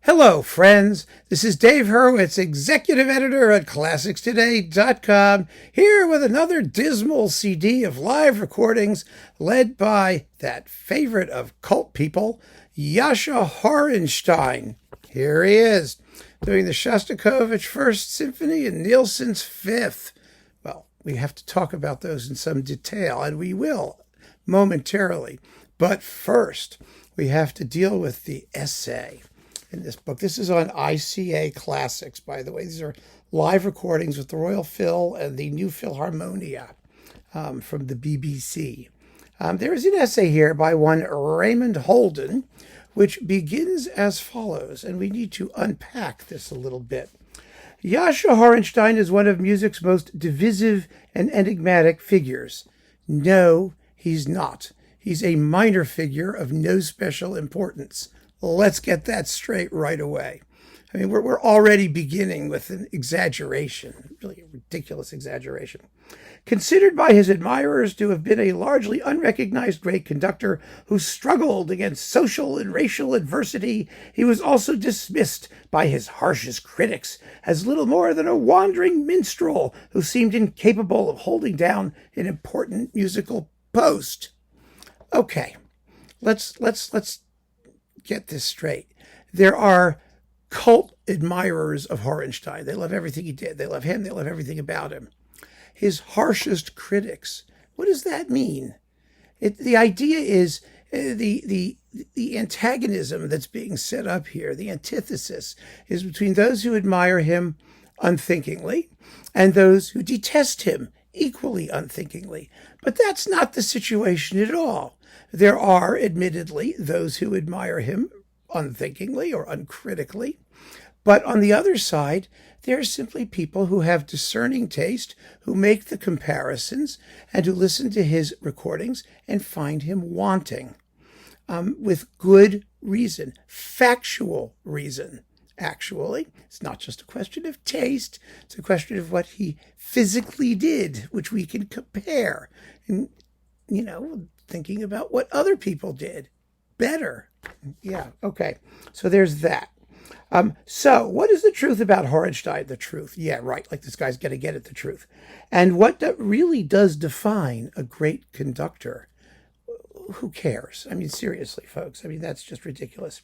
Hello, friends. This is Dave Hurwitz, executive editor at ClassicsToday.com, here with another dismal CD of live recordings led by that favorite of cult people, Jascha Horenstein. Here he is, doing the Shostakovich First Symphony and Nielsen's Fifth. Well, we have to talk about those in some detail, and we will momentarily. But first, we have to deal with the essay in this book. This is on ICA Classics, by the way. These are live recordings with the Royal Phil and the New Philharmonia from the BBC. There is an essay here by one Raymond Holden, which begins as follows, and we need to unpack this a little bit. Jascha Horenstein is one of music's most divisive and enigmatic figures. No, he's not. He's a minor figure of no special importance. Let's get that straight right away. I mean, we're already beginning with an exaggeration, really a ridiculous exaggeration. Considered by his admirers to have been a largely unrecognized great conductor who struggled against social and racial adversity, he was also dismissed by his harshest critics as little more than a wandering minstrel who seemed incapable of holding down an important musical post. Okay, let's get this straight. There are cult admirers of Horenstein. They love everything he did. They love him. They love everything about him. His harshest critics. What does that mean? The idea is the antagonism that's being set up here, the antithesis, is between those who admire him unthinkingly and those who detest him equally unthinkingly. But that's not the situation at all. There are, admittedly, those who admire him unthinkingly or uncritically. But on the other side, there are simply people who have discerning taste, who make the comparisons, and who listen to his recordings and find him wanting, with good reason, factual reason. Actually, it's not just a question of taste. It's a question of what he physically did, which we can compare. And, thinking about what other people did better. Yeah, okay. So there's that. So what is the truth about Horenstein? The truth. Yeah, right. Like this guy's going to get at the truth. And what really does define a great conductor? Who cares? I mean, seriously, folks. I mean, that's just ridiculous.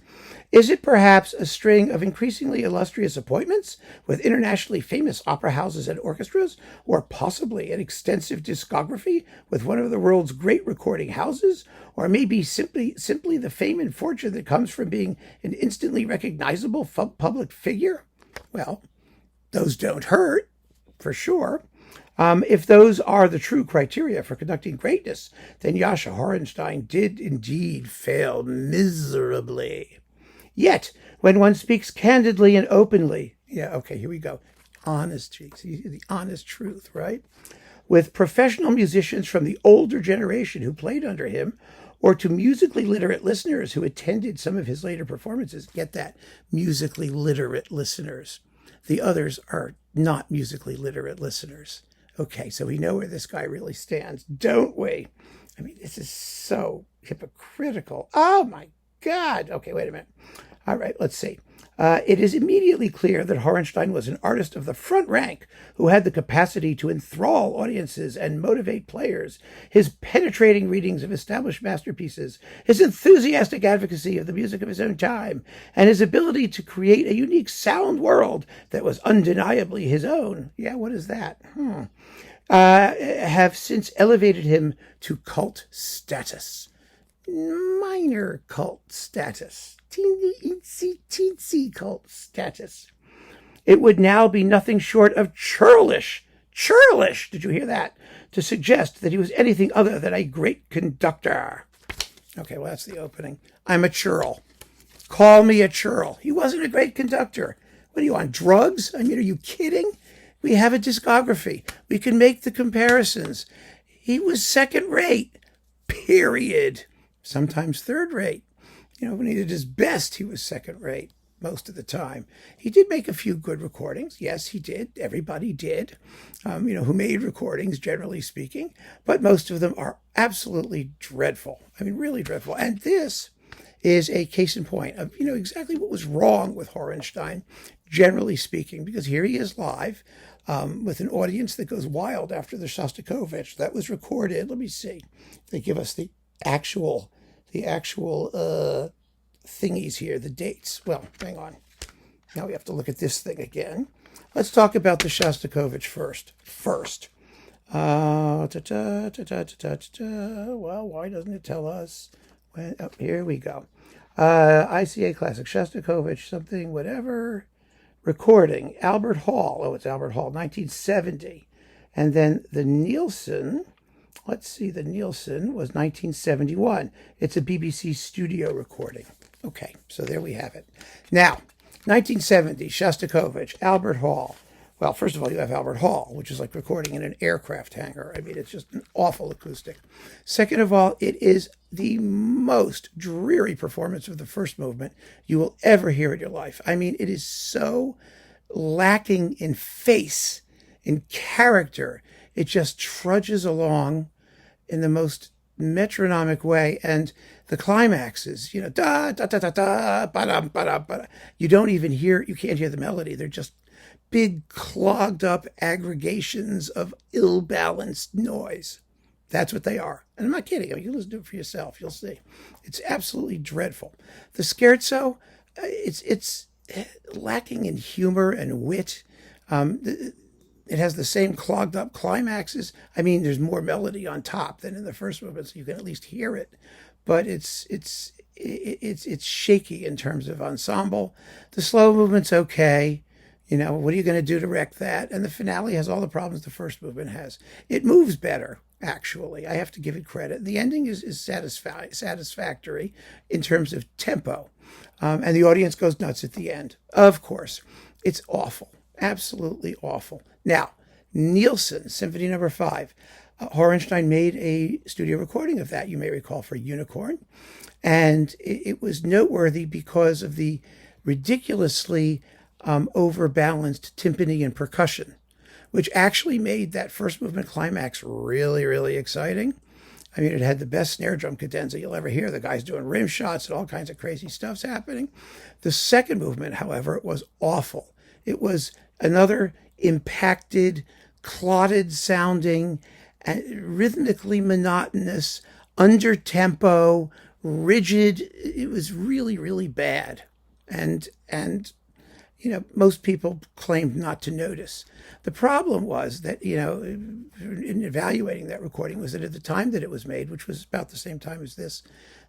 Is it perhaps a string of increasingly illustrious appointments with internationally famous opera houses and orchestras, or possibly an extensive discography with one of the world's great recording houses, or maybe simply the fame and fortune that comes from being an instantly recognizable public figure? Well, those don't hurt, for sure. If those are the true criteria for conducting greatness, then Jascha Horenstein did indeed fail miserably. Yet, when one speaks candidly and openly, here we go. Honesty, the honest truth, right? With professional musicians from the older generation who played under him, or to musically literate listeners who attended some of his later performances. Get that, musically literate listeners. The others are not musically literate listeners. Okay, so we know where this guy really stands, don't we? I mean, this is so hypocritical. Oh, my God. Okay, wait a minute. All right, let's see. It is immediately clear that Horenstein was an artist of the front rank who had the capacity to enthrall audiences and motivate players. His penetrating readings of established masterpieces, his enthusiastic advocacy of the music of his own time, and his ability to create a unique sound world that was undeniably his own. Yeah, what is that? Have since elevated him to cult status. Minor cult status. Teensy cult status. It would now be nothing short of churlish, did you hear that, to suggest that he was anything other than a great conductor. Okay, well, that's the opening. I'm a churl. Call me a churl. He wasn't a great conductor. What are you, on drugs? I mean, are you kidding? We have a discography. We can make the comparisons. He was second rate, period. Sometimes third rate. When he did his best, he was second rate most of the time. He did make a few good recordings. Yes, he did. Everybody did, who made recordings, generally speaking. But most of them are absolutely dreadful. I mean, really dreadful. And this is a case in point of, exactly what was wrong with Horenstein, generally speaking, because here he is live with an audience that goes wild after the Shostakovich. That was recorded. Let me see. They give us the actual thingies here, the dates. Well, hang on. Now we have to look at this thing again. Let's talk about the Shostakovich first. Well, why doesn't it tell us? Here we go. ICA Classic Shostakovich, something, whatever. Recording, Albert Hall. Oh, it's Albert Hall, 1970. And then the Nielsen, let's see, the Nielsen was 1971. It's a BBC studio recording. Okay, so there we have it. Now, 1970, Shostakovich, Albert Hall. Well, first of all, you have Albert Hall, which is like recording in an aircraft hangar. I mean, it's just an awful acoustic. Second of all, it is the most dreary performance of the first movement you will ever hear in your life. I mean, it is so lacking in face, in character. It just trudges along in the most metronomic way. And the climaxes, da, da, da, da, da, ba-dum, ba-dum, ba-dum. You can't hear the melody. They're just big clogged up aggregations of ill-balanced noise. That's what they are. And I'm not kidding. I mean, you listen to it for yourself. You'll see. It's absolutely dreadful. The scherzo, it's lacking in humor and wit. It has the same clogged up climaxes. I mean, there's more melody on top than in the first movement, so you can at least hear it. But it's shaky in terms of ensemble. The slow movement's okay. What are you going to do to wreck that? And the finale has all the problems the first movement has. It moves better, actually. I have to give it credit. The ending is satisfactory in terms of tempo. And the audience goes nuts at the end. Of course. It's awful. Absolutely awful. Now, Nielsen, Symphony No. 5. Horenstein made a studio recording of that, you may recall, for Unicorn. And it was noteworthy because of the ridiculously overbalanced timpani and percussion, which actually made that first movement climax really, really exciting. I mean, it had the best snare drum cadenza you'll ever hear. The guy's doing rim shots and all kinds of crazy stuff's happening. The second movement, however, was awful. It was another impacted, clotted sounding, rhythmically monotonous, under tempo, rigid. It was really, really bad. And most people claimed not to notice. The problem was that, in evaluating that recording, was that at the time that it was made, which was about the same time as this,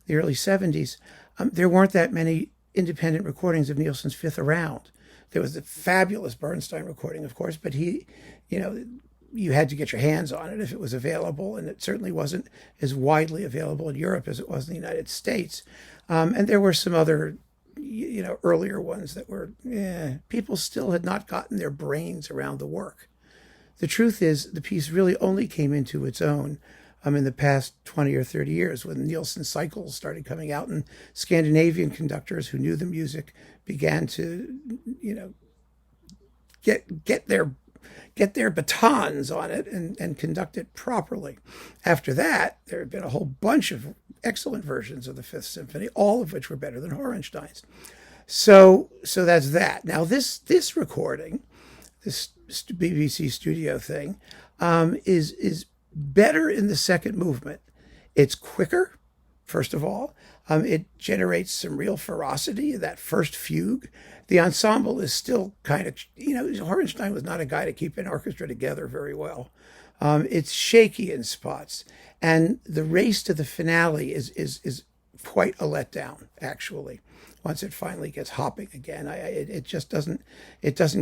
the early 70s, there weren't that many independent recordings of Nielsen's Fifth around. There was the fabulous Bernstein recording, of course, but you had to get your hands on it if it was available, and it certainly wasn't as widely available in Europe as it was in the United States. And there were some other earlier ones that were, people still had not gotten their brains around the work. The truth is, the piece really only came into its own in the past 20 or 30 years when Nielsen cycles started coming out and Scandinavian conductors who knew the music began to, get their batons on it and conduct it properly. After that, there had been a whole bunch of excellent versions of the Fifth Symphony, all of which were better than Horenstein's. So that's that. Now this recording, this BBC studio thing, is better in the second movement. It's quicker, first of all. It generates some real ferocity in that first fugue. The ensemble is still kind of, Horenstein was not a guy to keep an orchestra together very well. It's shaky in spots. And the race to the finale is quite a letdown, actually, once it finally gets hopping again. It just doesn't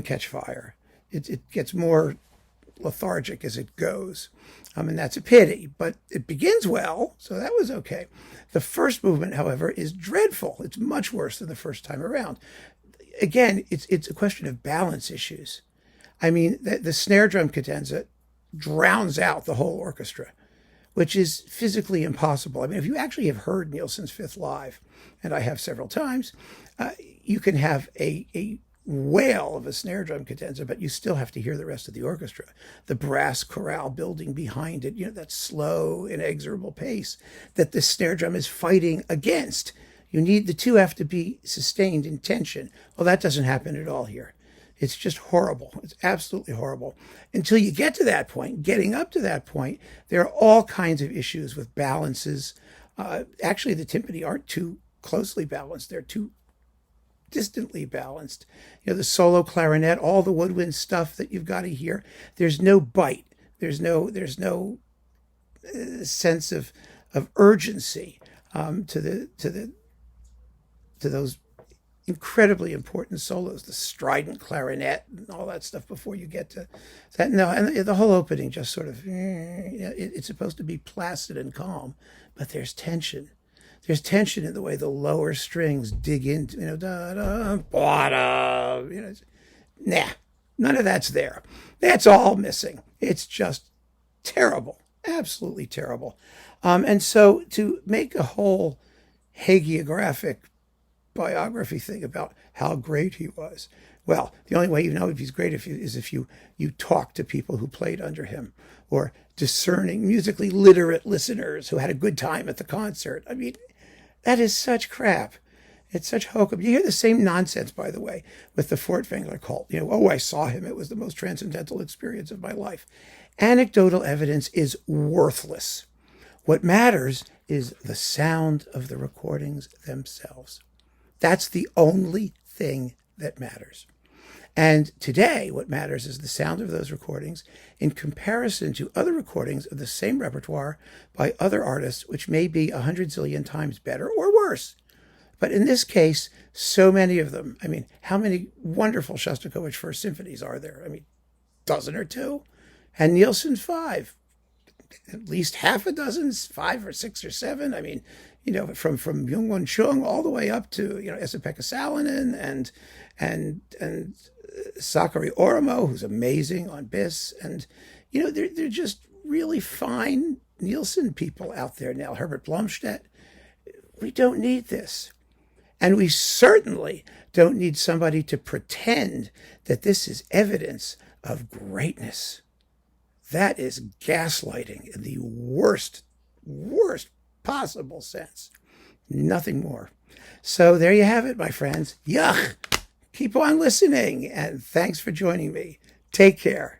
catch fire. It gets more lethargic as it goes. And that's a pity, but it begins well, so that was okay. The first movement, however, is dreadful. It's much worse than the first time around. Again, it's a question of balance issues. I mean, the snare drum cadenza drowns out the whole orchestra, which is physically impossible. I mean, if you actually have heard Nielsen's Fifth live, and I have several times, you can have a whale of a snare drum cadenza, but you still have to hear the rest of the orchestra. The brass chorale building behind it, that slow, inexorable pace that the snare drum is fighting against. You need the two have to be sustained in tension. Well, that doesn't happen at all here. It's just horrible. It's absolutely horrible. Until you get to that point, getting up to that point, there are all kinds of issues with balances. Actually, the timpani aren't too closely balanced. They're too distantly balanced. You know, the solo clarinet, all the woodwind stuff that you've got to hear. There's no bite. There's no sense of urgency to those incredibly important solos, the strident clarinet and all that stuff before you get to that. No, and the whole opening just sort of, it's supposed to be placid and calm, but there's tension. There's tension in the way the lower strings dig into, da da da, nah, none of that's there. That's all missing. It's just terrible, absolutely terrible. And so to make a whole hagiographic biography thing about how great he was, well, the only way you know if he's great is if you talk to people who played under him, or discerning, musically literate listeners who had a good time at the concert. I mean, that is such crap. It's such hokum. You hear the same nonsense, by the way, with the Furtwängler cult. I saw him. It was the most transcendental experience of my life. Anecdotal evidence is worthless. What matters is the sound of the recordings themselves. That's the only thing that matters. And today, what matters is the sound of those recordings in comparison to other recordings of the same repertoire by other artists, which may be 100 zillion times better or worse. But in this case, so many of them. I mean, how many wonderful Shostakovich First Symphonies are there? I mean, dozen or two. And Nielsen 5. At least half a dozen, 5 or 6 or 7. I mean, from Jungwon Chung all the way up to, Esa-Pekka Salonen and Sakari Oramo, who's amazing on Bis. And, they're just really fine Nielsen people out there now. Herbert Blomstedt. We don't need this. And we certainly don't need somebody to pretend that this is evidence of greatness. That is gaslighting in the worst possible sense. Nothing more. So there you have it, my friends. Yuck! Keep on listening, and thanks for joining me. Take care.